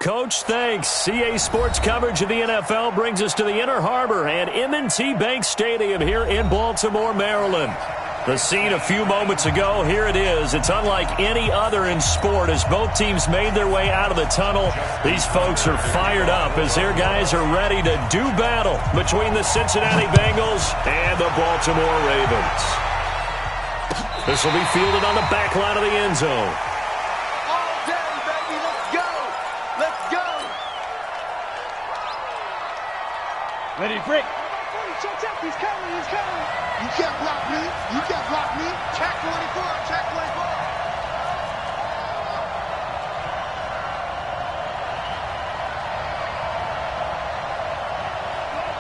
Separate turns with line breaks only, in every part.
Coach, thanks. CA Sports coverage of the NFL brings us to the Inner Harbor and M&T Bank Stadium here in Baltimore, Maryland. The scene a few moments ago, here it is. It's unlike any other in sport as both teams made their way out of the tunnel. These folks are fired up as their guys are ready to do battle between the Cincinnati Bengals and the Baltimore Ravens. This will be fielded on the back line of the end zone.
All day, baby. Let's go. Let's go.
Ready to break.
Check out. He's coming. He's coming. You can't block me. You can't block me. Check 24. Check 24.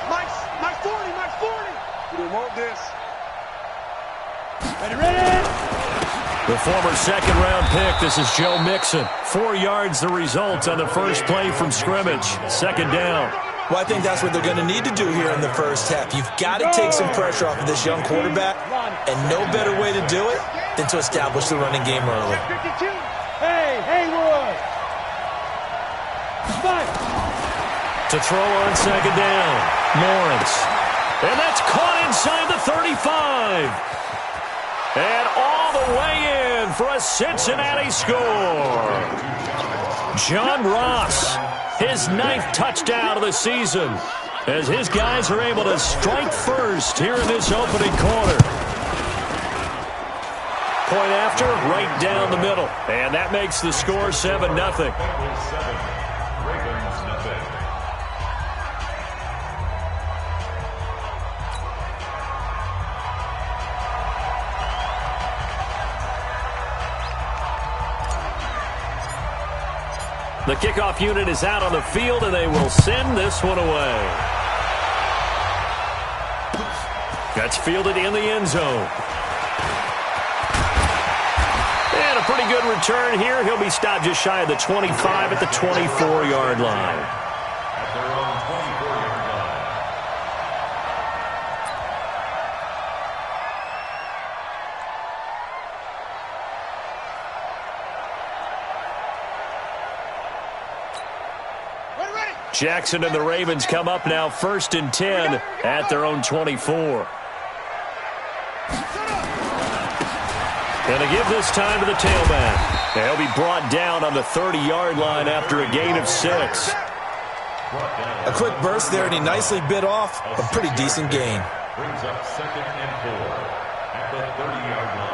My 40. My 40. We don't want this.
Ready.
The former second-round pick, this is Joe Mixon. 4 yards the result on the first play from scrimmage. Second down.
Well, I think that's what they're going to need to do here in the first half. You've got to take some pressure off of this young quarterback, and no better way to do it than to establish the running game early.
Hey, Haywood.
To throw on second down, Lawrence. And that's caught inside the 35. And all the way in for a Cincinnati score. John Ross, his 9th touchdown of the season, as his guys are able to strike first here in this opening quarter. Point after, right down the middle. And that makes the score 7-0. The kickoff unit is out on the field, and they will send this one away. That's fielded in the end zone. And a pretty good return here. He'll be stopped just shy of the 25 at the 24-yard line. Jackson and the Ravens come up now 1st and 10 at their own 24. And to give this time to the tailback. They'll be brought down on the 30-yard line after a gain of 6.
A quick burst there, and he nicely bit off a pretty decent gain.
Brings up 2nd and 4 at the 30-yard line.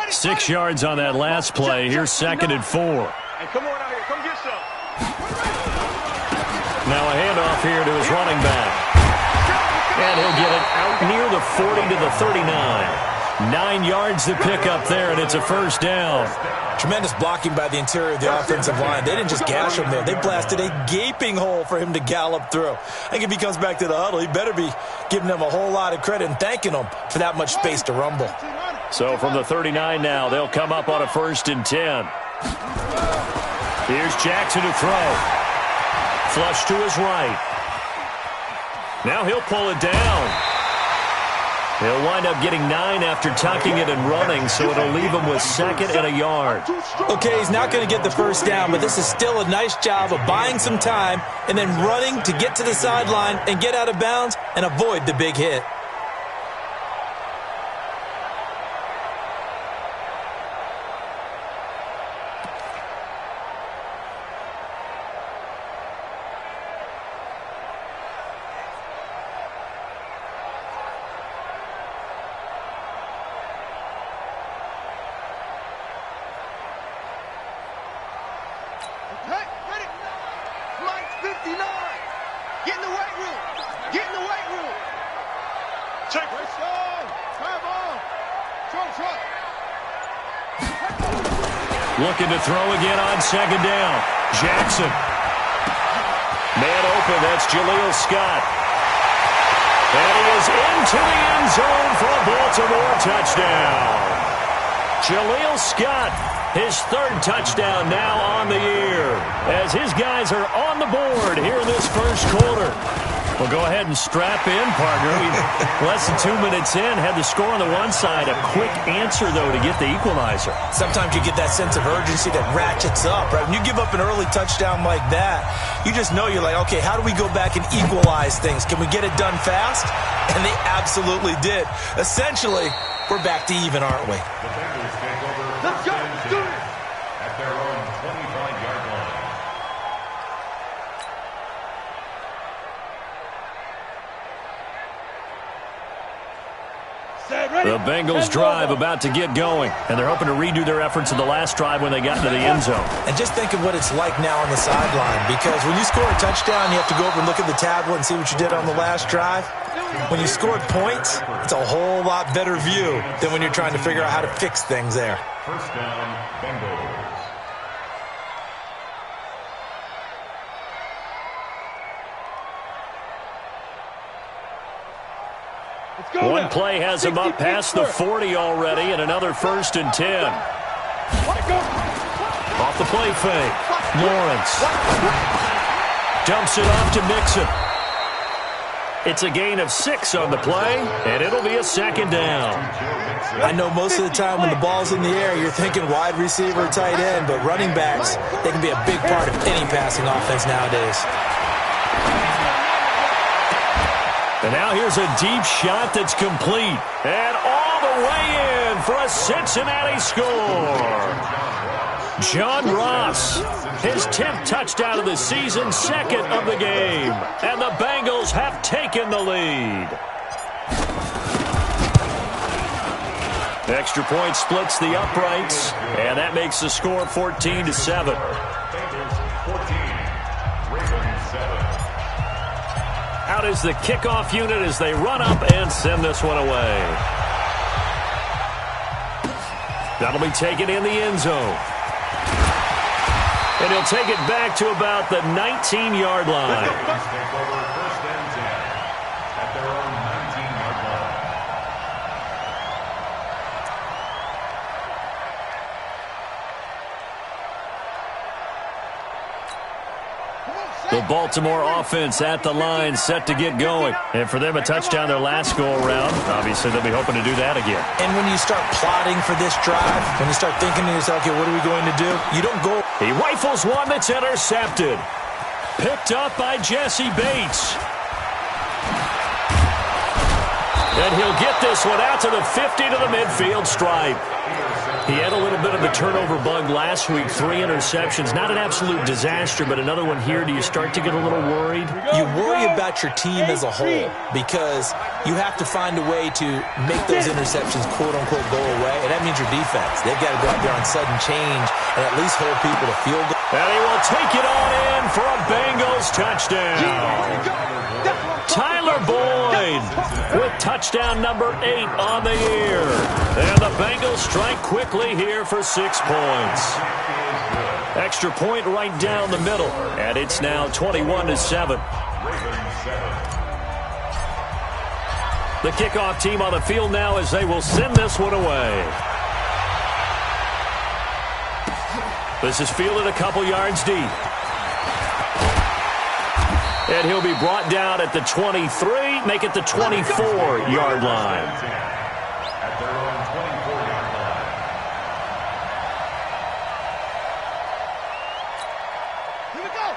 6 yards on that last play. Here's 2nd and 4.
Hey, come on out here. Come get some.
Now a handoff here to his running back. And he'll get it out near the 40 to the 39. 9 yards to pick up there, and it's a first down.
Tremendous blocking by the interior of the offensive line. They didn't just gash him there. They blasted a gaping hole for him to gallop through. I think if he comes back to the huddle, he better be giving them a whole lot of credit and thanking them for that much space to rumble.
So from the 39 now, they'll come up on a 1st and 10. Here's Jackson to throw. Flush to his right. Now he'll pull it down. He'll wind up getting 9 after tucking it and running, so it'll leave him with 2nd and a yard.
Okay, he's not going to get the first down, but this is still a nice job of buying some time and then running to get to the sideline and get out of bounds and avoid the big hit.
Looking to throw again on 2nd down. Jackson. Man open, that's Jaleel Scott. And he is into the end zone for a Baltimore touchdown. Jaleel Scott, his 3rd touchdown now on the year, as his guys are on the board here in this first quarter. Well, go ahead and strap in, partner. Less than 2 minutes in, had the score on the one side. A quick answer, though, to get the equalizer.
Sometimes you get that sense of urgency that ratchets up, right? When you give up an early touchdown like that, you just know you're like, okay, how do we go back and equalize things? Can we get it done fast? And they absolutely did. Essentially, we're back to even, aren't we?
The Bengals take over
Let's go. Do it.
at their own 25-yard line.
The Bengals drive about to get going, and they're hoping to redo their efforts in the last drive when they got into the end zone.
And just think of what it's like now on the sideline, because when you score a touchdown, you have to go over and look at the tablet and see what you did on the last drive. When you scored points, it's a whole lot better view than when you're trying to figure out how to fix things there.
First down, Bengals.
One play has him up past the 40 already, and another 1st and 10. Off the play fake. Lawrence dumps it off to Mixon. It's a gain of 6 on the play, and it'll be a 2nd down.
I know most of the time when the ball's in the air, you're thinking wide receiver, tight end, but running backs, they can be a big part of any passing offense nowadays.
And now here's a deep shot that's complete. And all the way in for a Cincinnati score. John Ross, his 10th touchdown of the season, 2nd of the game. And the Bengals have taken the lead. The extra point splits the uprights, and that makes the score 14-7. Out is the kickoff unit as they run up and send this one away. That'll be taken in the end zone. And he'll take it back to about the 19-yard line.
Take over 1st and 10 at their own 19-yard line.
The Baltimore offense at the line, set to get going. And for them, a touchdown their last go-around. Obviously, they'll be hoping to do that again.
And when you start plotting for this drive, when you start thinking to yourself, okay, what are we going to do? You don't go.
He rifles one that's intercepted. Picked up by Jesse Bates. And he'll get this one out to the 50 to the midfield stripe. He had a little bit of a turnover bug last week, 3 interceptions. Not an absolute disaster, but another one here. Do you start to get a little worried?
You worry about your team as a whole because you have to find a way to make those interceptions, quote-unquote, go away, and that means your defense. They've got to go out there on sudden change and at least hold people to field goal.
And he will take it on in for a Bengals touchdown. Tyler Boyd with touchdown number 8 on the year. And the Bengals strike quickly here for 6 points. Extra point right down the middle. And it's now 21-7. The kickoff team on the field now as they will send this one away. This is fielded a couple yards deep. And he'll be brought down at the 23, make it the 24-yard line.
At their own 24-yard line.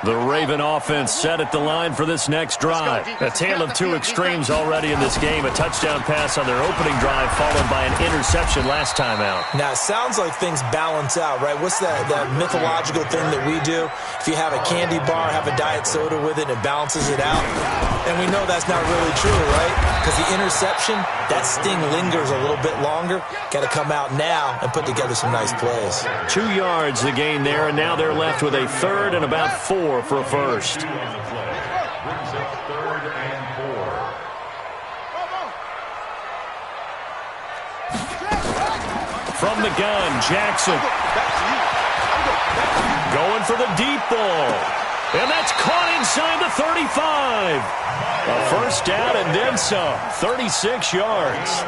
The Raven offense set at the line for this next drive. A tale of 2 extremes already in this game. A touchdown pass on their opening drive followed by an interception last time out.
Now, it sounds like things balance out, right? What's that mythological thing that we do? If you have a candy bar, have a diet soda with it, it balances it out. And we know that's not really true, right? Because the interception, that sting lingers a little bit longer. Got to come out now and put together some nice plays.
2 yards the gain there, and now they're left with a 3rd and about 4 for a first.
Brings up 3rd and 4.
From the gun, Jackson. Going for the deep ball. And that's caught inside the 35. A first down and then some. 36 yards.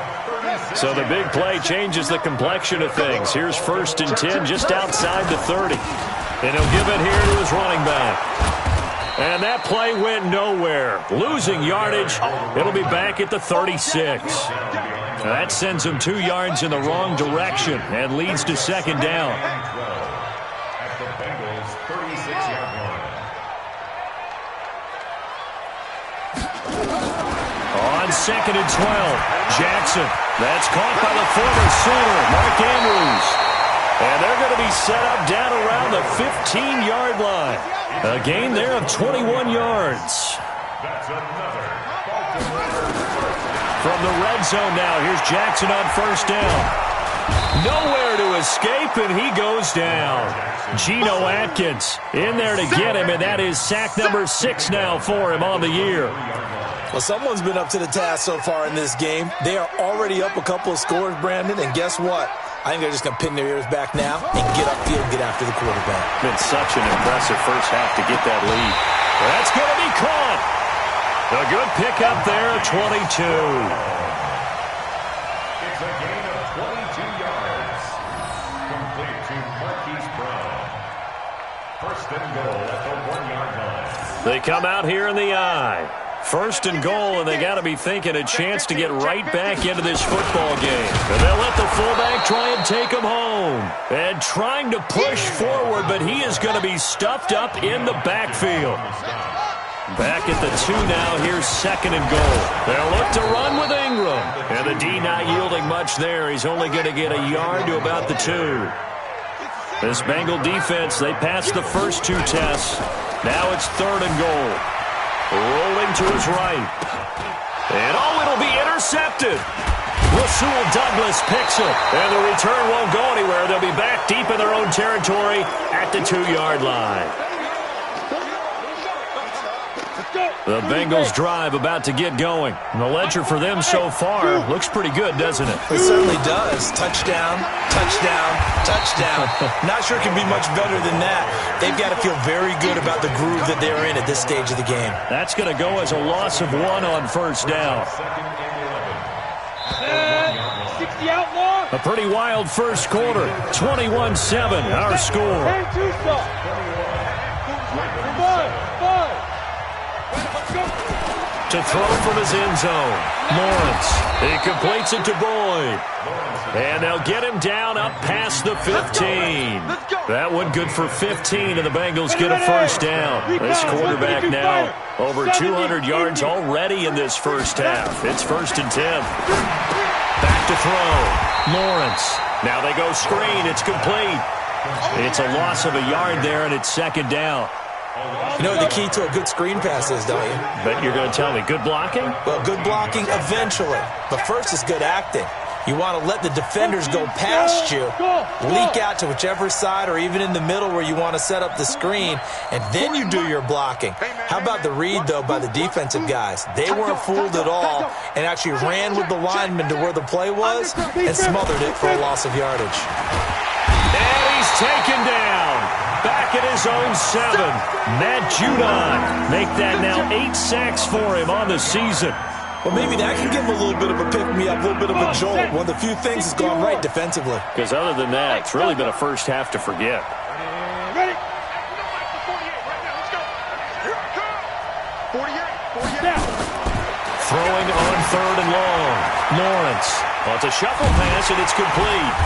So the big play changes the complexion of things. Here's 1st and 10 just outside the 30. And he'll give it here to his running back. And that play went nowhere. Losing yardage. It'll be back at the 36. That sends them 2 yards in the wrong direction and leads to second down.
At the Bengals' 36-yard line.
On second and 12, Jackson. That's caught by the former Sooner, Mark Andrews. And they're going to be set up down around the 15-yard line. A gain there of 21 yards.
That's another.
From the red zone now, here's Jackson on first down. Nowhere to escape, and he goes down. Geno Atkins in there to get him, and that is sack number 6 now for him on the year.
Well, someone's been up to the task so far in this game. They are already up a couple of scores, Brandon, and guess what? I think they're just going to pin their ears back now and get upfield, get after the quarterback.
Been such an impressive first half to get that lead. That's going to be caught. A good pickup there, 22.
It's a gain of 22 yards. Complete to Marquise Brown. First and goal at the 1-yard line.
They come out here in the eye. First and goal, and they got to be thinking a chance to get right back into this football game. And they'll let the fullback try and take him home. And trying to push forward, but he is going to be stuffed up in the backfield. Back at the 2 now, here's second and goal. They'll look to run with Ingram. And the D not yielding much there. He's only going to get a yard to about the 2. This Bengal defense, they passed the first 2 tests. Now it's third and goal. Rolling to his right. And it'll be intercepted. Rasul Douglas picks it. And the return won't go anywhere. They'll be back deep in their own territory at the 2-yard line. The Bengals drive about to get going. And the ledger for them so far looks pretty good, doesn't it?
It certainly does. Touchdown, touchdown, touchdown. Not sure it can be much better than that. They've got to feel very good about the groove that they're in at this stage of the game.
That's going to go as a loss of 1 on first down.
60 outlaw.
A pretty wild first quarter. 21-7, our score. To throw from his end zone. Lawrence. He completes it to Boyd. And they'll get him down up past the 15. That one good for 15, and the Bengals get a first down. This quarterback now over 200 yards already in this first half. It's first and 10. Back to throw. Lawrence. Now they go screen. It's complete. It's a loss of a yard there, and it's second down.
You know what the key to a good screen pass is, don't you?
Bet you're going to tell me. Good blocking?
Well, good blocking eventually. But first is good acting. You want to let the defenders go past you, leak out to whichever side or even in the middle where you want to set up the screen, and then you do your blocking. How about the read, though, by the defensive guys? They weren't fooled at all and actually ran with the lineman to where the play was and smothered it for a loss of yardage.
And he's taken down. Back at his own 7. Matt Judon make that now 8 sacks for him on the season.
Well, maybe that can give him a little bit of a pick-me-up, a little bit of a jolt. One of the few things that's gone right defensively.
Because other than that, it's really been a first half to forget.
Ready?
48.
Throwing on third and long. Lawrence. Well, it's a shuffle pass, and it's complete.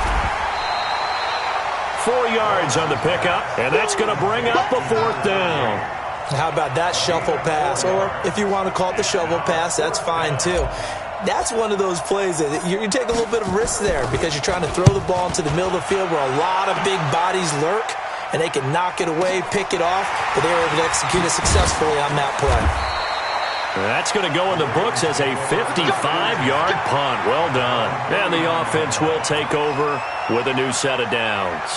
4 yards on the pickup, and that's going to bring up a fourth down.
How about that shuffle pass? Or if you want to call it the shovel pass, that's fine too. That's one of those plays that you take a little bit of risk there because you're trying to throw the ball into the middle of the field where a lot of big bodies lurk, and they can knock it away, pick it off, but they were able to execute it successfully on that play.
That's going to go in the books as a 55-yard punt. Well done. And the offense will take over with a new set of downs.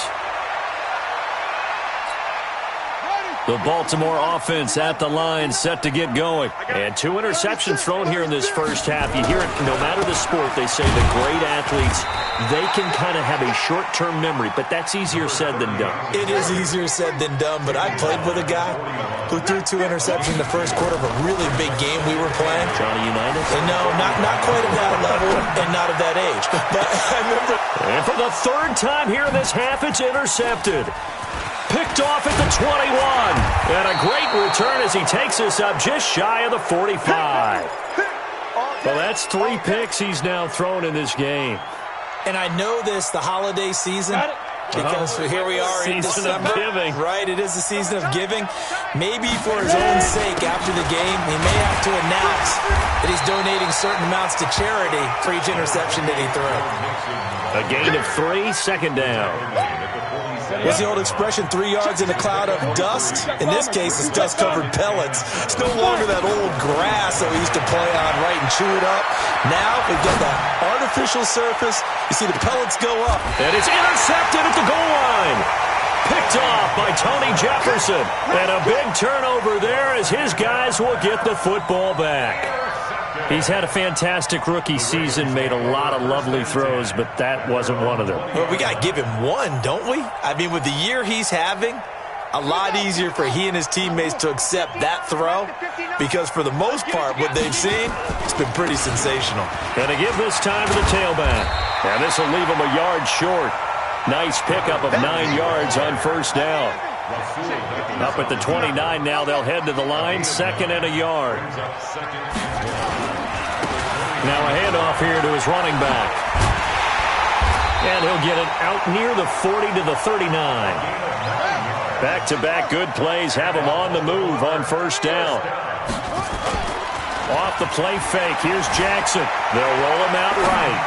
The Baltimore offense at the line, set to get going. And 2 interceptions thrown here in this first half. You hear it, no matter the sport, they say the great athletes, they can kind of have a short-term memory, but that's easier said than done.
It is easier said than done, but I played with a guy who threw 2 interceptions in the first quarter of a really big game we were playing.
Johnny Unitas?
And no, not quite at that level and not at that age. But I remember.
And for the 3rd time here in this half, it's intercepted. Picked picked off at the 21. And a great return as he takes us up just shy of the 45. Well, that's 3 picks he's now thrown in this game.
And I know this, the holiday season, because here we are in December.
Giving.
Right, it is the season of giving. Maybe for his own sake after the game, he may have to announce that he's donating certain amounts to charity for each interception that he threw.
A gain of 3, second down.
What's the old expression, 3 yards in a cloud of dust? In this case, it's dust-covered pellets. It's no longer that old grass that we used to play on, right, and chew it up. Now we've got that artificial surface. You see the pellets go up.
And it's intercepted at the goal line. Picked off by Tony Jefferson. And a big turnover there as his guys will get the football back. He's had a fantastic rookie season, made a lot of lovely throws, but that wasn't one of them.
Well, we got to give him one, don't we? I mean, with the year he's having, a lot easier for he and his teammates to accept that throw because for the most part, what they've seen, it's been pretty sensational.
And to give this time to the tailback. And this will leave him a yard short. Nice pickup of 9 yards on first down. Up at the 29 now, they'll head to the line, 2nd and a yard. Now a handoff here to his running back. And he'll get it out near the 40 to the 39. Back-to-back good plays have him on the move on first down. Off the play fake, here's Jackson. They'll roll him out right.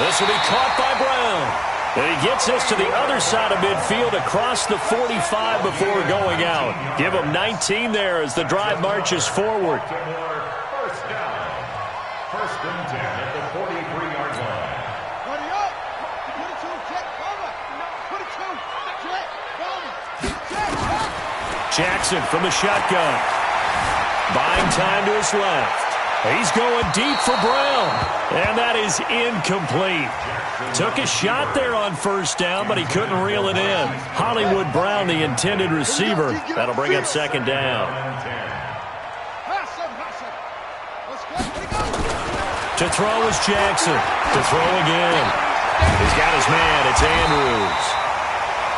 This will be caught by Brown. And he gets us to the other side of midfield across the 45 before going out. Give him 19 there as the drive marches forward.
First down. 1st and 10 at the 43-yard line.
Buddy up. 22, check, cover. 22, check, cover.
Jackson from the shotgun. Buying time to his left. He's going deep for Brown. And that is incomplete. Took a shot there on first down, but he couldn't reel it in. Hollywood Brown, the intended receiver. That'll bring up 2nd down. To throw is Jackson. To throw again. He's got his man. It's Andrews.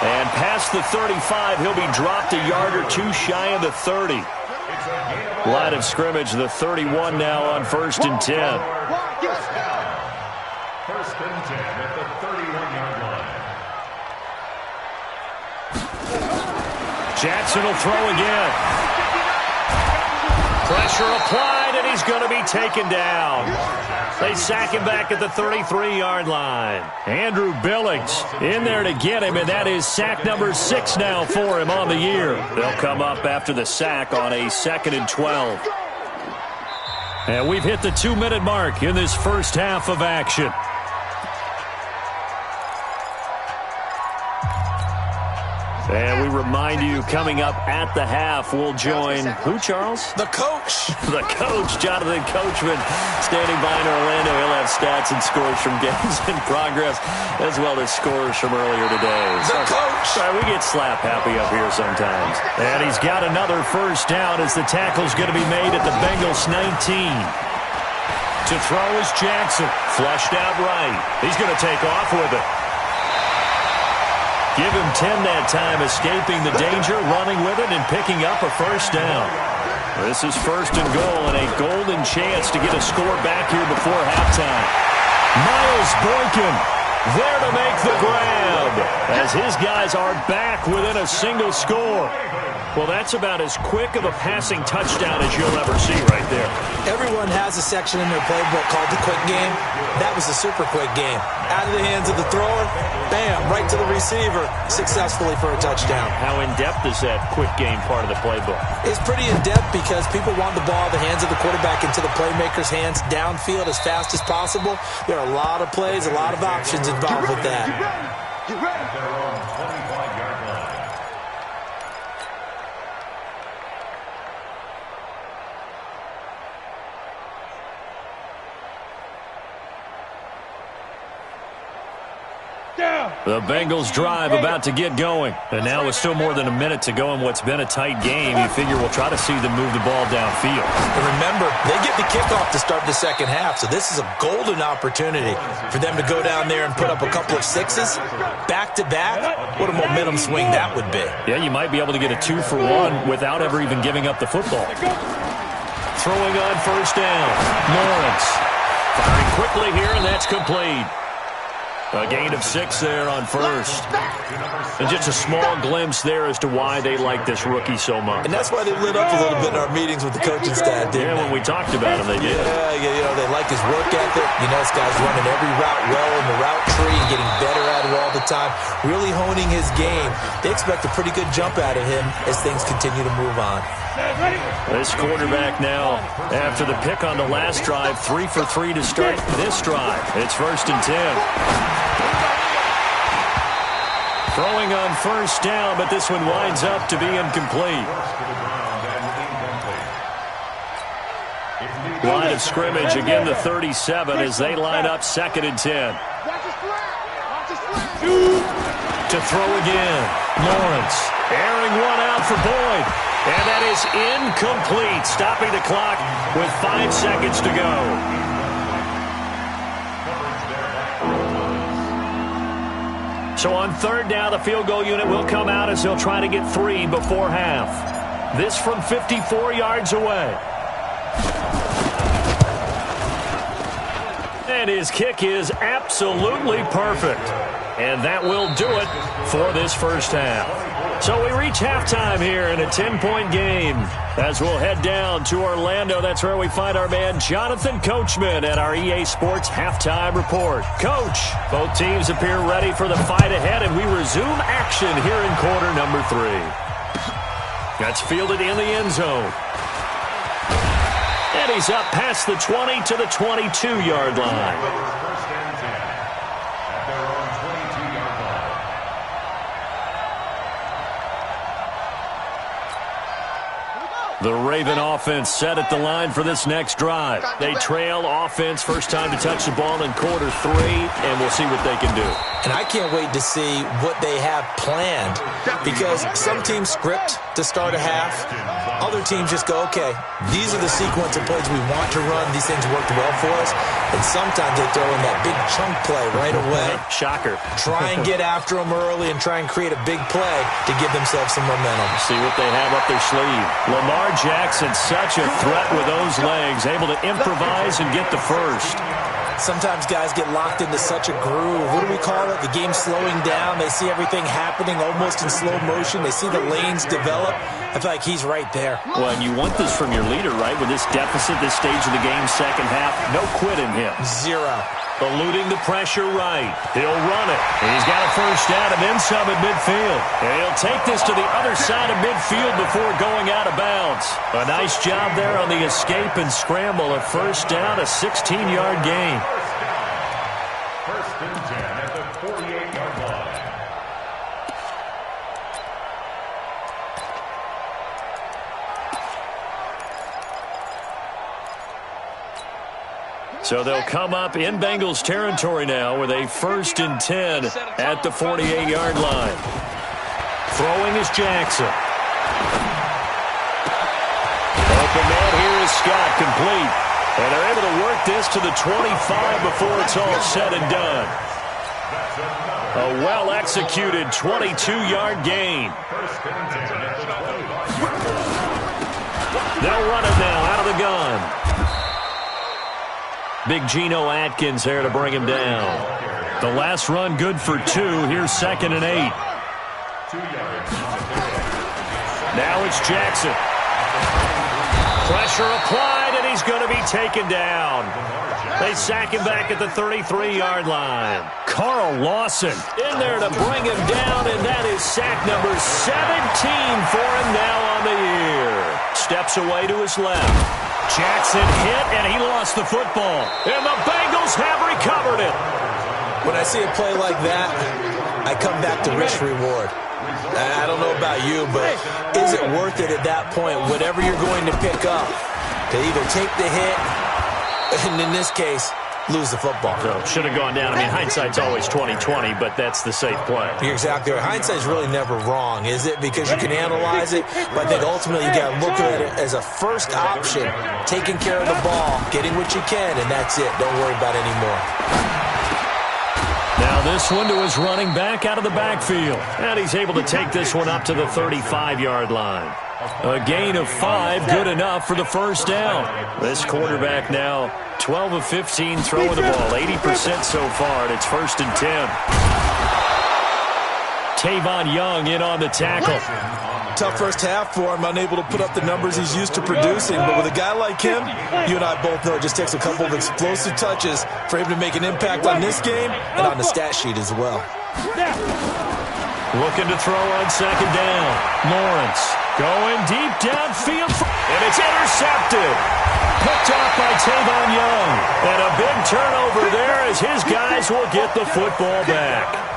And past the 35, he'll be dropped a yard or 2 shy of the 30. Line of scrimmage, the 31 now on 1st and 10.
1st and 10 at the 31-yard line.
Jackson will throw again. Pressure applied, and he's going to be taken down. They sack him back at the 33-yard line. Andrew Billings in there to get him, and that is sack number 6 now for him on the year. They'll come up after the sack on a 2nd and 12. And we've hit the 2-minute mark in this first half of action. And we remind you, coming up at the half, we'll join who, Charles?
The coach.
The coach, Jonathan Coachman, standing by in Orlando. He'll have stats and scores from games in progress, as well as scores from earlier today.
The coach.
Sorry, we get slap happy up here sometimes. And he's got another first down as the tackle's going to be made at the Bengals 19. To throw is Jackson, flushed out right. He's going to take off with it. Give him 10 that time, escaping the danger, running with it, and picking up a first down. This is 1st and goal, and a golden chance to get a score back here before halftime. Miles Boykin there to make the grab, as his guys are back within a single score. Well, that's about as quick of a passing touchdown as you'll ever see right there.
Everyone has a section in their playbook called the quick game. That was a super quick game. Out of the hands of the thrower, bam, right to the receiver, successfully for a touchdown.
How in-depth is that quick game part of the playbook?
It's pretty in-depth because people want the ball, the hands of the quarterback into the playmaker's hands, downfield as fast as possible. There are a lot of plays, a lot of options involved with that.
Get ready.
At their own 25-yard line.
The Bengals drive about to get going. And now with still more than a minute to go in what's been a tight game, you figure we'll try to see them move the ball downfield.
And remember, they get the kickoff to start the second half, so this is a golden opportunity for them to go down there and put up a couple of sixes back-to-back. What a momentum swing that would be.
Yeah, you might be able to get a 2-for-1 without ever even giving up the football. Throwing on first down, Lawrence. Firing quickly here, and that's complete. A gain of 6 there on first. And just a small glimpse there as to why they like this rookie so much.
And that's why they lit up a little bit in our meetings with the coaching staff, didn't they?
When we talked about him, they did.
Yeah, they like his work ethic. This guy's running every route well in the route tree and getting better at it all the time, really honing his game. They expect a pretty good jump out of him as things continue to move on.
This quarterback now, after the pick on the last drive, 3 for 3 to start this drive. It's 1st and 10. Throwing on first down, but this one winds up to be incomplete. Line of scrimmage, again the 37 as they line up 2nd and 10. To throw again, Lawrence. Airing one out for Boyd. And that is incomplete, stopping the clock with 5 seconds to go. So on 3rd down, the field goal unit will come out as they'll try to get 3 before half. This from 54 yards away. And his kick is absolutely perfect. And that will do it for this first half. So we reach halftime here in a 10-point game. As we'll head down to Orlando, that's where we find our man Jonathan Coachman at our EA Sports Halftime Report. Coach, both teams appear ready for the fight ahead, and we resume action here in quarter number 3. That's fielded in the end zone. And he's up past the 20 to the 22-yard line. The Raven offense set at the line for this next drive. They trail offense, first time to touch the ball in quarter 3, and we'll see what they can do.
And I can't wait to see what they have planned, because some teams script to start a half. Other teams just go, okay, these are the sequence of plays we want to run. These things worked well for us. And sometimes they throw in that big chunk play right away.
Shocker.
Try and get after them early and try and create a big play to give themselves some momentum.
See what they have up their sleeve. Lamar Jackson, such a threat with those legs, able to improvise and get the first.
Sometimes guys get locked into such a groove. What do we call it? The game's slowing down. They see everything happening almost in slow motion. They see the lanes develop. I feel like he's right there.
Well, and you want this from your leader, right? With this deficit, this stage of the game, second half, no quit in him.
0.
Eluding the pressure right. He'll run it. He's got a first down and then some at midfield. And he'll take this to the other side of midfield before going out of bounds. A nice job there on the escape and scramble. A first down, a 16-yard gain.
First and 10 at the 48-yard line.
So they'll come up in Bengals territory now with a 1st and 10 at the 48-yard line. Throwing is Jackson. Open man here is Scott, complete. And they're able to work this to the 25 before it's all said and done. A well-executed 22-yard gain. They'll run it now out of the gun. Big Geno Atkins there to bring him down. The last run good for 2. Here's 2nd and 8. Now it's Jackson. Pressure applied, and he's going to be taken down. They sack him back at the 33-yard line. Carl Lawson in there to bring him down, and that is sack number 17 for him now on the year. Steps away to his left. Jackson hit, and he lost the football. And the Bengals have recovered it.
When I see a play like that, I come back to risk reward. I don't know about you, but is it worth it at that point, whatever you're going to pick up, to either take the hit, and in this case, lose the football.
So should have gone down. I mean, hindsight's always 20/20, but that's the safe play.
You're exactly right. Hindsight's really never wrong, is it? Because you can analyze it, but I think ultimately you got to look at it as a first option, taking care of the ball, getting what you can, and that's it. Don't worry about it anymore.
Now this one to his running back out of the backfield. And he's able to take this one up to the 35-yard line. A gain of 5, good enough for the first down. This quarterback now 12 of 15 throwing the ball, 80% so far, and it's 1st and 10. Tavon Young in on the tackle.
Tough first half for him, unable to put up the numbers he's used to producing. But with a guy like him, you and I both know it just takes a couple of explosive touches for him to make an impact on this game and on the stat sheet as well.
Looking to throw on 2nd down. Lawrence going deep downfield, and it's intercepted. Picked off by Tavon Young. And a big turnover there as his guys will get the football back.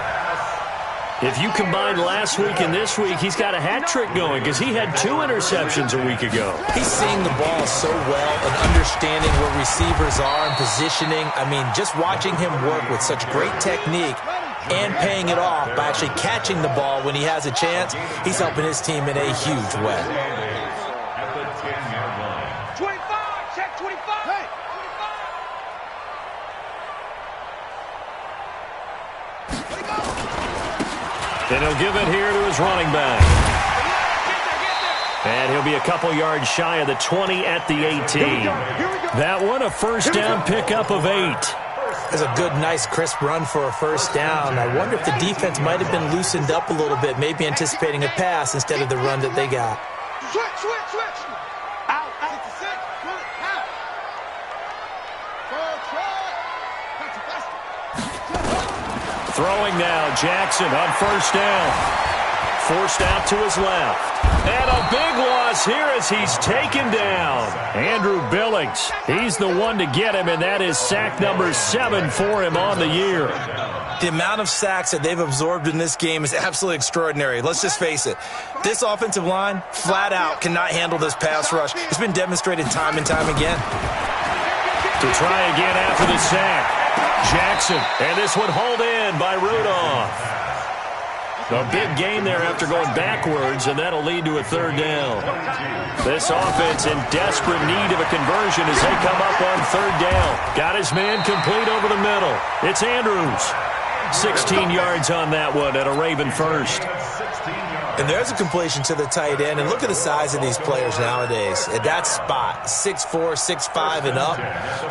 If you combine last week and this week, he's got a hat trick going because he had 2 interceptions a week ago.
He's seeing the ball so well and understanding where receivers are and positioning. I mean, just watching him work with such great technique and paying it off by actually catching the ball when he has a chance, he's helping his team in a huge way.
At the 10-yard line.
25, check 25. Hey. 25.
And he'll give it here to his running back. And he'll be a couple yards shy of the 20 at the 18. That one a first down pickup of 8.
That's a good, nice, crisp run for a first down. I wonder if the defense might have been loosened up a little bit, maybe anticipating a pass instead of the run that they got.
Switch. Out. 66. Out.
Throwing now, Jackson on first down. Forced out to his left. And a big loss here as he's taken down. Andrew Billings, he's the one to get him, and that is sack number 7 for him on the year.
The amount of sacks that they've absorbed in this game is absolutely extraordinary. Let's just face it. This offensive line, flat out, cannot handle this pass rush. It's been demonstrated time and time again.
To try again after the sack. Jackson, and this one hauled in by Rudolph. A big gain there after going backwards, and that'll lead to a 3rd down. This offense in desperate need of a conversion as they come up on 3rd down. Got his man complete over the middle. It's Andrews. 16 yards on that one at a Raven first.
And there's a completion to the tight end. And look at the size of these players nowadays. At that spot, 6'4", 6'5", and up.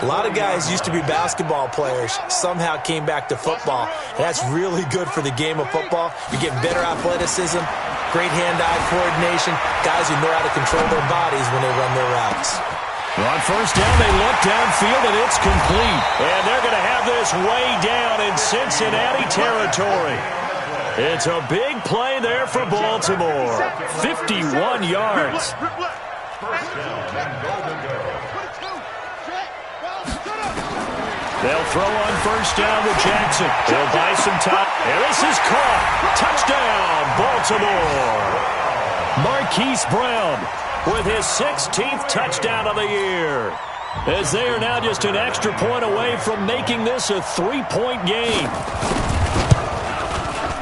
A lot of guys used to be basketball players, somehow came back to football. And that's really good for the game of football. You're getting better athleticism, great hand-eye coordination, guys who know how to control their bodies when they run their routes.
On first down, they look downfield, and it's complete. And they're going to have this way down in Cincinnati territory. It's a big play there for Baltimore. 51 yards. They'll throw on first down to Jackson. He'll buy some time. And this is caught. Touchdown, Baltimore. Marquise Brown with his 16th touchdown of the year. As they are now just an extra point away from making this a 3-point game.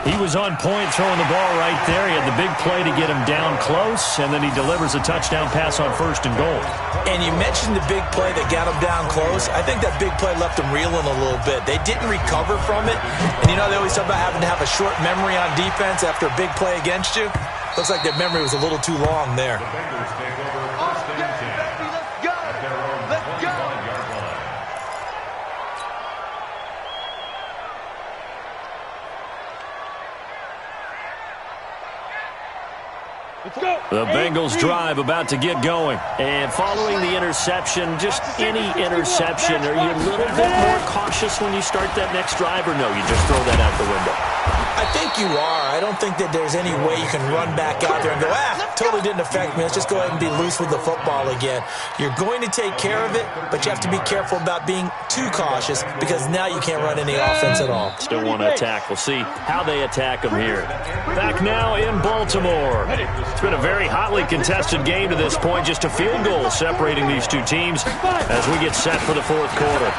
He was on point throwing the ball right there. He had the big play to get him down close, and then he delivers a touchdown pass on 1st and goal.
And you mentioned the big play that got him down close. I think that big play left him reeling a little bit. They didn't recover from it. And you know, they always talk about having to have a short memory on defense after a big play against you. Looks like that memory was a little too long there.
The Bengals take over 1st and 10 at their own 21-yard line.
The Bengals drive about to get going. And following the interception, just any interception, are you a little bit more cautious when you start that next drive, or no, you just throw that out the window?
I think you are. I don't think that there's any way you can run back out there and go, totally didn't affect me. Let's just go ahead and be loose with the football again. You're going to take care of it, but you have to be careful about being too cautious because now you can't run any offense at all.
Still want to attack. We'll see how they attack them here. Back now in Baltimore. It's been a very hotly contested game to this point. Just a field goal separating these two teams as we get set for the 4th quarter.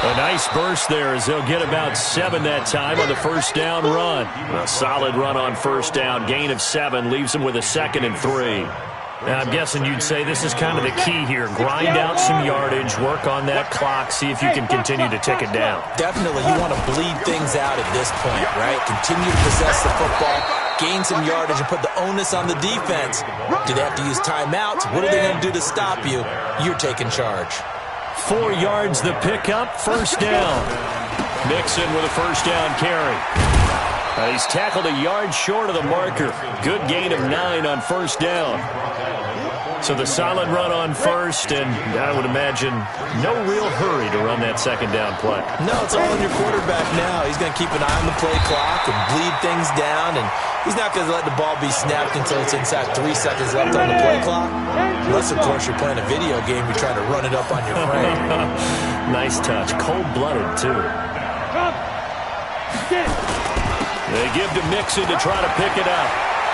A nice burst there as they'll get about 7 that time on the first down run. A solid run on first down. Gain of 7 leaves them with a 2nd and 3. Now, I'm guessing you'd say this is kind of the key here. Grind out some yardage, work on that clock, see if you can continue to tick it down.
Definitely, you want to bleed things out at this point, right? Continue to possess the football, gain some yardage, and put the onus on the defense. Do they have to use timeouts? What are they going to do to stop you? You're taking charge.
4 yards the pickup, first down. Mixon with a first down carry. He's tackled a yard short of the marker. Good gain of 9 on first down. So the solid run on first, and I would imagine no real hurry to run that second down play.
No, it's all on your quarterback now. He's going to keep an eye on the play clock and bleed things down, and he's not going to let the ball be snapped until it's inside 3 seconds left on the play clock. Unless, of course, you're playing a video game, you try to run it up on your frame.
Nice touch. Cold-blooded, too. They give to Mixon to try to pick it up.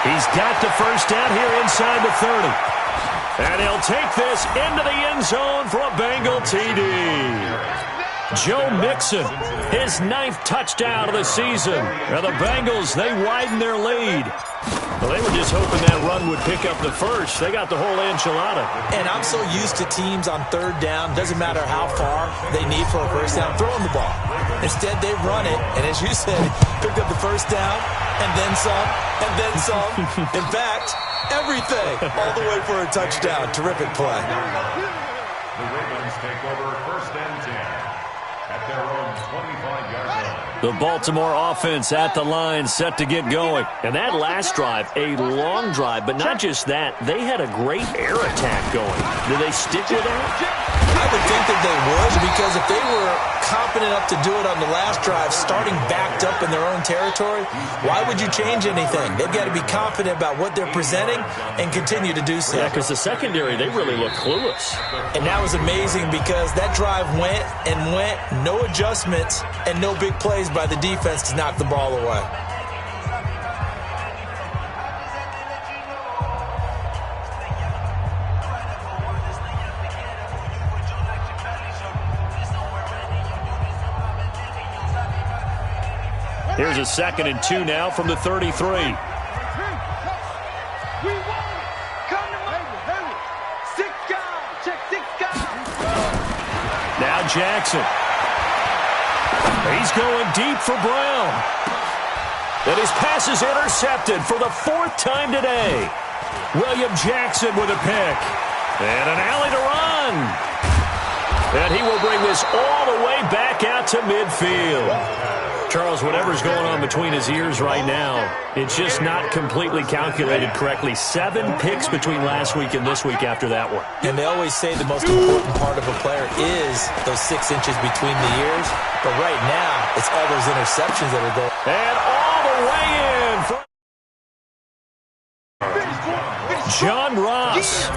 He's got the first down here inside the 30. And he'll take this into the end zone for a Bengal TD. Joe Mixon, his 9th touchdown of the season. Now the Bengals, they widen their lead. Well, they were just hoping that run would pick up the first. They got the whole enchilada.
And I'm so used to teams on 3rd down, doesn't matter how far they need for a first down, throwing the ball. Instead, they run it, and as you said, picked up the first down, and then some, and then some. In fact, everything, all the way for a touchdown. Terrific play.
The Ravens take over 1st and 10 at their own 25-yard line.
The Baltimore offense at the line, set to get going. And that last drive, a long drive, but not just that. They had a great air attack going. Do they stick with that?
I would think that they would, because if they were confident enough to do it on the last drive, starting backed up in their own territory, why would you change anything? They've got to be confident about what they're presenting and continue to do so.
Yeah, because the secondary, they really look clueless.
And that was amazing because that drive went and went, no adjustments, and no big plays by the defense to knock the ball away.
Here's a 2nd and 2 now from the 33.
We want it. Come to me. 6 guys. Check 6 guys.
Now Jackson. He's going deep for Brown. And his pass is intercepted for the 4th time today. William Jackson with a pick. And an alley to run. And he will bring this all the way back out to midfield. Charles, whatever's going on between his ears right now, it's just not completely calculated correctly. 7 picks between last week and this week after that one.
And they always say the most important part of a player is those 6 inches between the ears. But right now, it's all those interceptions that are going.
And all the way in for John Ross,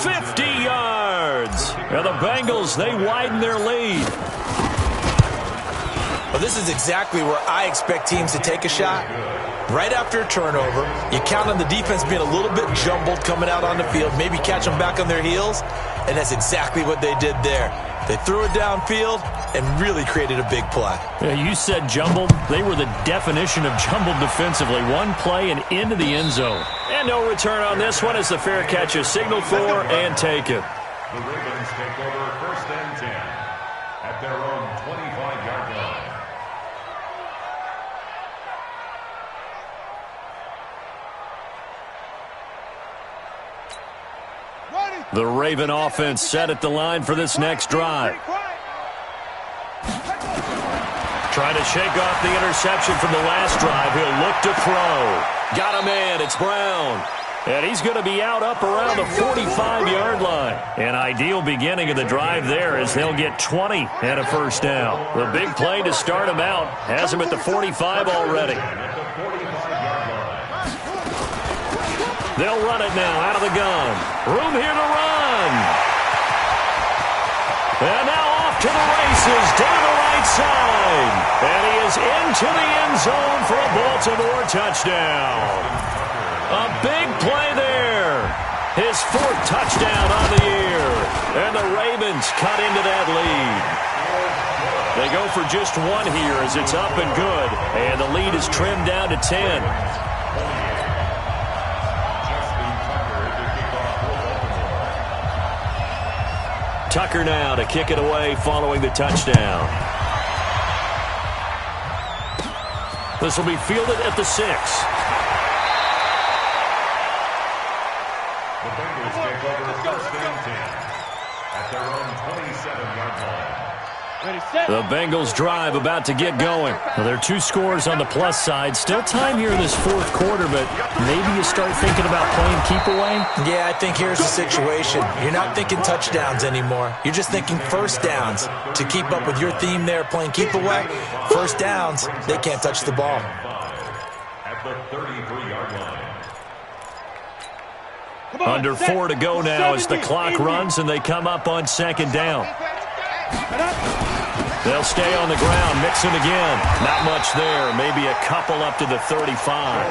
50 yards. Now the Bengals, they widen their lead.
Well, this is exactly where I expect teams to take a shot. Right after a turnover, you count on the defense being a little bit jumbled coming out on the field, maybe catch them back on their heels, and that's exactly what they did there. They threw it downfield and really created a big play.
Yeah, you said jumbled. They were the definition of jumbled defensively. One play and into the end zone. And no return on this one as the fair catch is signaled for and taken.
The Ravens take over 1st and 10 at their own 25-yard line.
The Raven offense set at the line for this next drive. Trying to shake off the interception from the last drive. He'll look to throw. Got him in. It's Brown. And he's going to be out up around the 45-yard line. An ideal beginning of the drive there as they'll get 20 and a first down. The big play to start him out has him at the 45 already. They'll run it now out of the gun. Room here to run. And now off to the races down the right side. And he is into the end zone for a Baltimore touchdown. A big play there. His 4th touchdown on the year. And the Ravens cut into that lead. They go for just one here as it's up and good. And the lead is trimmed down to 10. Tucker now to kick it away following the touchdown. This will be fielded at the 6.
The Bengals take over first and 10 at their own 27-yard line.
The Bengals drive about to get going. Well, there are 2 scores on the plus side. Still time here in this fourth quarter, but maybe you start thinking about playing keep away?
Yeah, I think here's the situation. You're not thinking touchdowns anymore. You're just thinking first downs. To keep up with your theme there, playing keep away, first downs, they can't touch the ball.
At the 33-yard line.
Under 4 to go now as the clock runs and they come up on second down. They'll stay on the ground, mixing again. Not much there, maybe a couple up to the 35.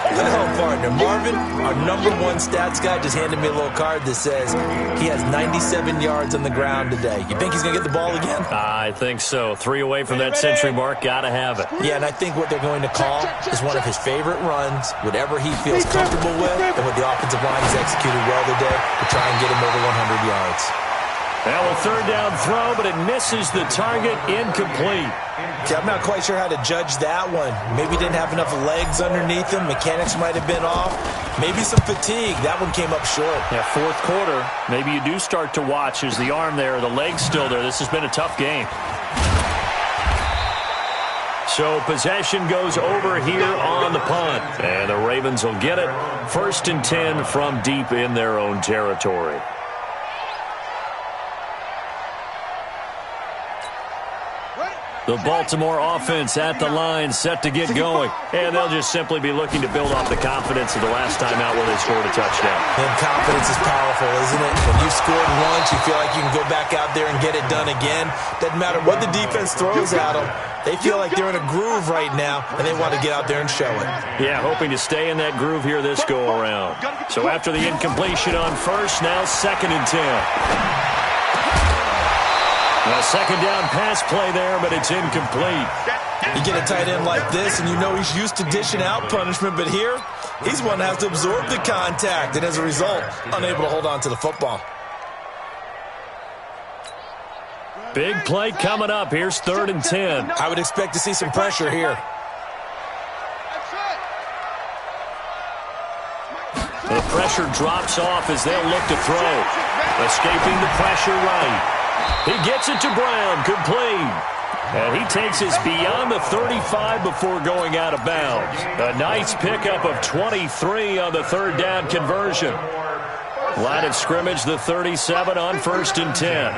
Well, partner, Marvin, our number 1 stats guy, just handed me a little card that says he has 97 yards on the ground today. You think he's going to get the ball again?
I think so. 3 away from that century mark. Got to have it.
Yeah, and I think what they're going to call is one of his favorite runs, whatever he feels comfortable with, and what the offensive line has executed well today to try and get him over 100 yards.
Well, a third down throw, but it misses the target. Incomplete.
Yeah, I'm not quite sure how to judge that one. Maybe didn't have enough legs underneath him. Mechanics might have been off. Maybe some fatigue. That one came up short.
Yeah, fourth quarter. Maybe you do start to watch. Is the arm there, the leg's still there. This has been a tough game. So possession goes over here on the punt. And the Ravens will get it. 1st and 10 from deep in their own territory. The Baltimore offense at the line, set to get going. And they'll just simply be looking to build off the confidence of the last time out where they scored a touchdown.
And confidence is powerful, isn't it? When you've scored once, you feel like you can go back out there and get it done again. Doesn't matter what the defense throws at them. They feel like they're in a groove right now, and they want to get out there and show it. Yeah,
hoping to stay in that groove here this go-around. So after the incompletion on first, now 2nd and 10. A second down pass play there, but it's incomplete.
You get a tight end like this, and you know he's used to dishing out punishment, but here, he's one that has to absorb the contact, and as a result, unable to hold on to the football.
Big play coming up. Here's 3rd and 10.
I would expect to see some pressure here.
The pressure drops off as they'll look to throw. Escaping the pressure right. He gets it to Brown, complete. And he takes us beyond the 35 before going out of bounds. A nice pickup of 23 on the 3rd down conversion. Line of scrimmage, the 37 on 1st and 10.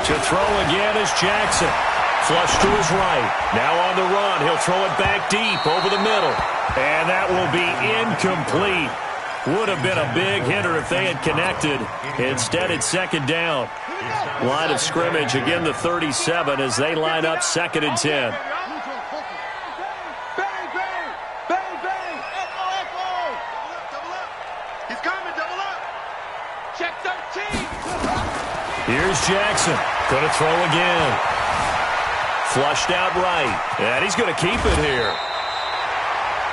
To throw again is Jackson. Flush to his right. Now on the run. He'll throw it back deep over the middle. And that will be incomplete. Would have been a big hitter if they had connected. Instead, it's 2nd down. Line of scrimmage, again the 37 as they line up 2nd and 10.
He's coming, double up. Check 13.
Here's Jackson. Going to throw again. Flushed out right. And he's going to keep it here.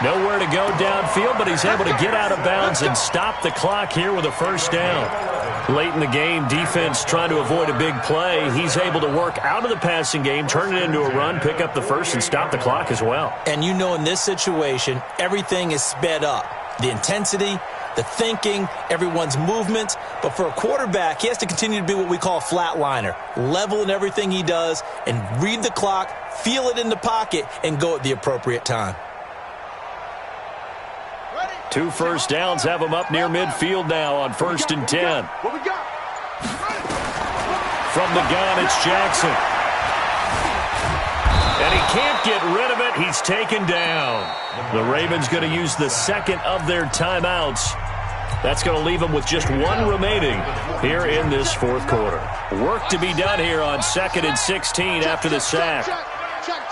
Nowhere to go downfield, but he's able to get out of bounds and stop the clock here with a 1st down. Late in the game, defense trying to avoid a big play. He's able to work out of the passing game, turn it into a run, pick up the first, and stop the clock as well.
And you know in this situation, everything is sped up. The intensity, the thinking, everyone's movement. But for a quarterback, he has to continue to be what we call a flatliner. Level in everything he does and read the clock, feel it in the pocket, and go at the appropriate time.
2 first downs have him up near midfield now on 1st and 10.
What we got?
From the gun, it's Jackson. And he can't get rid of it. He's taken down. The Ravens going to use the 2nd of their timeouts. That's going to leave them with just 1 remaining here in this 4th quarter. Work to be done here on 2nd and 16 after the sack.
Check.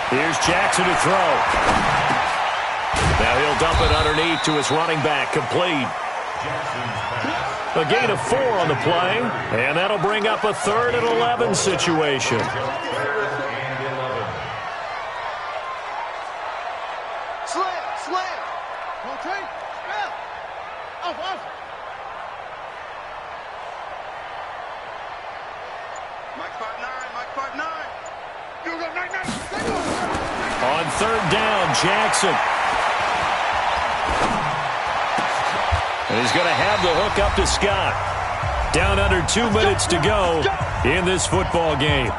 Here's Jackson to throw. Now he'll dump it underneath to his running back, complete. A gain of 4 on the play, and that'll bring up a 3rd and 11 situation.
Slam. Okay. Off. Mike 5'9". You go 9.
On 3rd down, Jackson. And he's going to have the hook up to Scott. Down under 2 minutes to go in this football game.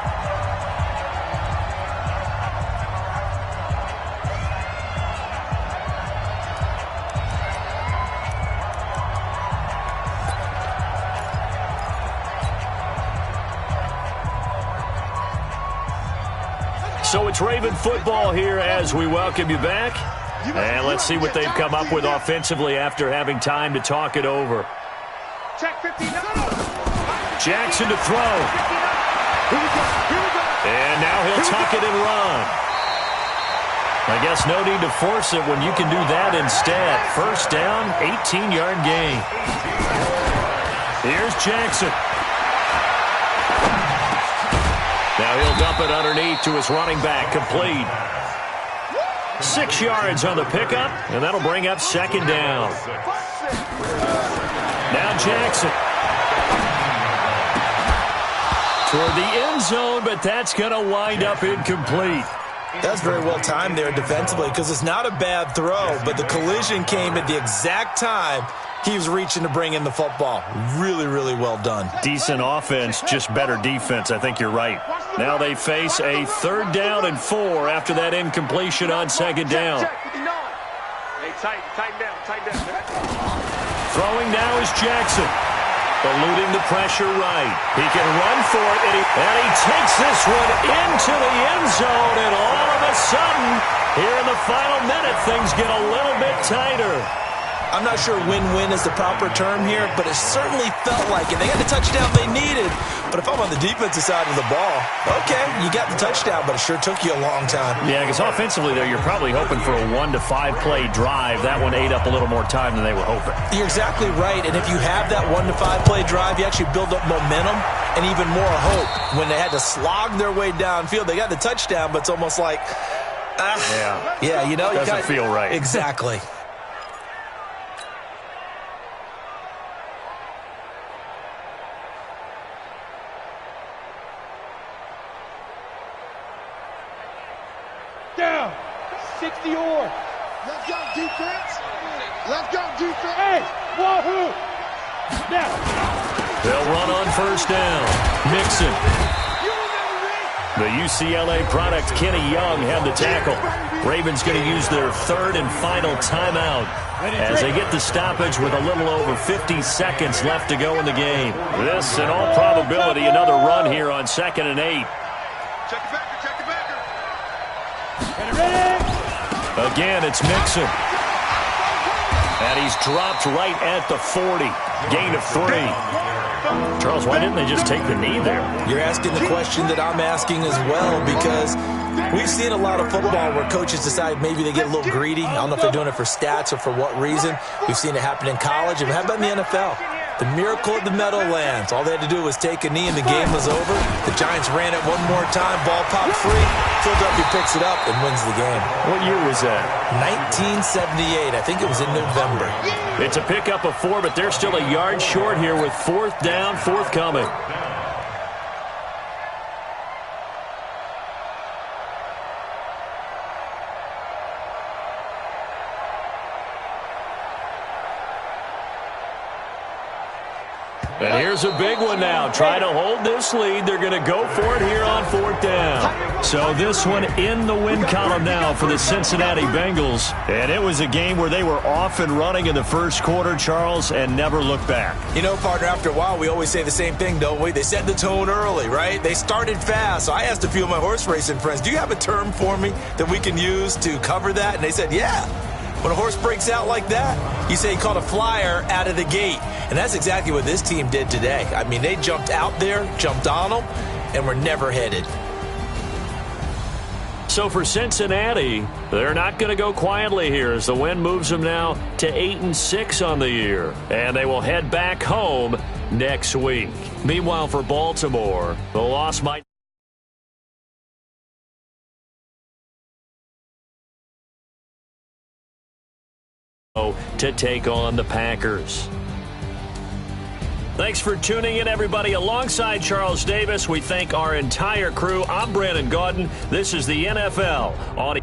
So it's Raven football here as we welcome you back. And let's see what they've come up with offensively after having time to talk it over. Jackson to throw. And now he'll tuck it and run. I guess no need to force it when you can do that instead. 1st down, 18-yard gain. Here's Jackson. Now he'll dump it underneath to his running back, complete. 6 yards on the pickup, and that'll bring up 2nd down. Now Jackson. Toward the end zone, but that's going to wind up incomplete.
That's very well timed there defensively because it's not a bad throw, but the collision came at the exact time he was reaching to bring in the football. Really, really well done.
Decent offense, just better defense. I think you're right. Now they face a 3rd down and 4 after that incompletion on 2nd down.
Hey, tighten down.
Throwing now is Jackson. Eluding the pressure right. He can run for it, and he takes this one into the end zone, and all of a sudden, here in the final minute, things get a little bit tighter.
I'm not sure win-win is the proper term here, but it certainly felt like it. They got the touchdown they needed, but if I'm on the defensive side of the ball, okay, you got the touchdown, but it sure took you a long time.
Yeah, because offensively, though, you're probably hoping for a 1 to 5 play drive. That one ate up a little more time than they were hoping.
You're exactly right, and if you have that 1 to 5 play drive, you actually build up momentum and even more hope. When they had to slog their way downfield, they got the touchdown, but it's almost like, you know.
Doesn't feel right.
Exactly.
Down. 60 or.
Let's go, defense.
Hey, wahoo. Now.
They'll run on 1st down. Mixon. The UCLA product, Kenny Young, had the tackle. Ravens going to use their 3rd and final timeout as they get the stoppage with a little over 50 seconds left to go in the game. This, in all probability, another run here on 2nd and 8.
Check the backer.
Again, it's Mixon. And he's dropped right at the 40. Gain of 3. Charles, why didn't they just take the knee there?
You're asking the question that I'm asking as well, because we've seen a lot of football where coaches decide maybe they get a little greedy. I don't know if they're doing it for stats or for what reason. We've seen it happen in college. And how about in the NFL? The miracle of the Meadowlands. All they had to do was take a knee and the game was over. The Giants ran it one more time. Ball popped free. Philadelphia picks it up and wins the game.
What year was that?
1978. I think it was in November.
It's a pickup of 4, but they're still a yard short here with 4th down, forthcoming. And here's a big one now. Try to hold this lead. They're going to go for it here on 4th down. So this one in the win column now for the Cincinnati Bengals. And it was a game where they were off and running in the first quarter, Charles, and never looked back.
You know, partner, after a while, we always say the same thing, don't we? They set the tone early, right? They started fast. So I asked a few of my horse racing friends, do you have a term for me that we can use to cover that? And they said, yeah. When a horse breaks out like that, you say he caught a flyer out of the gate. And that's exactly what this team did today. I mean, they jumped out there, jumped on them, and were never headed.
So for Cincinnati, they're not going to go quietly here as the win moves them now to 8-6 on the year. And they will head back home next week. Meanwhile, for Baltimore, the loss might to take on the Packers. Thanks for tuning in, everybody. Alongside Charles Davis, we thank our entire crew. I'm Brandon Gaudin. This is the NFL on